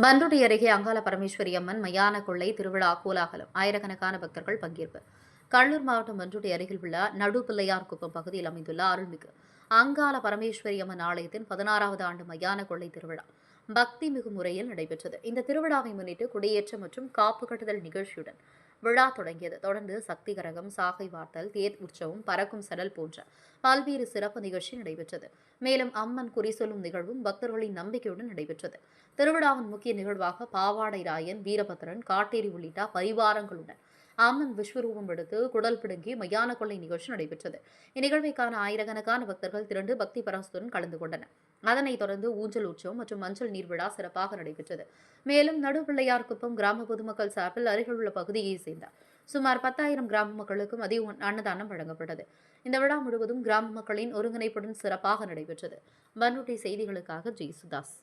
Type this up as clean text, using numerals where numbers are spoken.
பண்ருட்டி அருகே அங்காள பரமேஸ்வரி அம்மன் மயான கொள்ளை திருவிழா கோலாகலம். ஆயிரக்கணக்கான பக்தர்கள் பங்கேற்பு. கடலூர் மாவட்டம் பண்ருட்டி அருகில் உள்ள நடுபிள்ளையார்குப்பம் பகுதியில் அமைந்துள்ள அருள்மிகு அங்காள பரமேஸ்வரி அம்மன் ஆலயத்தின் 16வது ஆண்டு மயான கொள்ளை திருவிழா பக்தி மிகு முறையில் நடைபெற்றது. இந்த திருவிழாவை முன்னிட்டு குடியேற்றம் மற்றும் காப்பு கட்டுதல் நிகழ்ச்சியுடன் விழா தொடங்கியது. தொடர்ந்து சக்தி கரகம், சாகை வார்த்தல், தேர் உற்சவம், பறக்கும் சடல் போன்ற பல்வேறு சிறப்பு நிகழ்ச்சி நடைபெற்றது. மேலும் அம்மன் குறி சொல்லும் நிகழ்வும் பக்தர்களின் நம்பிக்கையுடன் நடைபெற்றது. திருவிழாவின் முக்கிய நிகழ்வாக பாவாடை ராயன், வீரபத்ரன், காட்டேரி உள்ளிட்ட பரிவாரங்களுடன் அம்மன் விஸ்வரூபம் எடுத்து குடல் பிடுங்கி மயான கொள்ளை நிகழ்ச்சி நடைபெற்றது. இந்நிகழ்வைக்கான ஆயிரக்கணக்கான பக்தர்கள் திரண்டு பக்தி பரவசத்துடன் கலந்து கொண்டனர். அதனைத் தொடர்ந்து ஊஞ்சல் உற்சவம் மற்றும் மஞ்சள் நீர் விழா சிறப்பாக நடைபெற்றது. மேலும் நடுபிள்ளையார்குப்பம் கிராம பொதுமக்கள் சார்பில் அருகில் உள்ள பகுதியைச் சேர்ந்த சுமார் 10,000 கிராம மக்களுக்கு மதிய அன்னதானம் வழங்கப்பட்டது. இந்த விழா முழுவதும் கிராம மக்களின் ஒருங்கிணைப்புடன் சிறப்பாக நடைபெற்றது. பண்ருட்டி செய்திகளுக்காக ஜி. சுதாஸ்.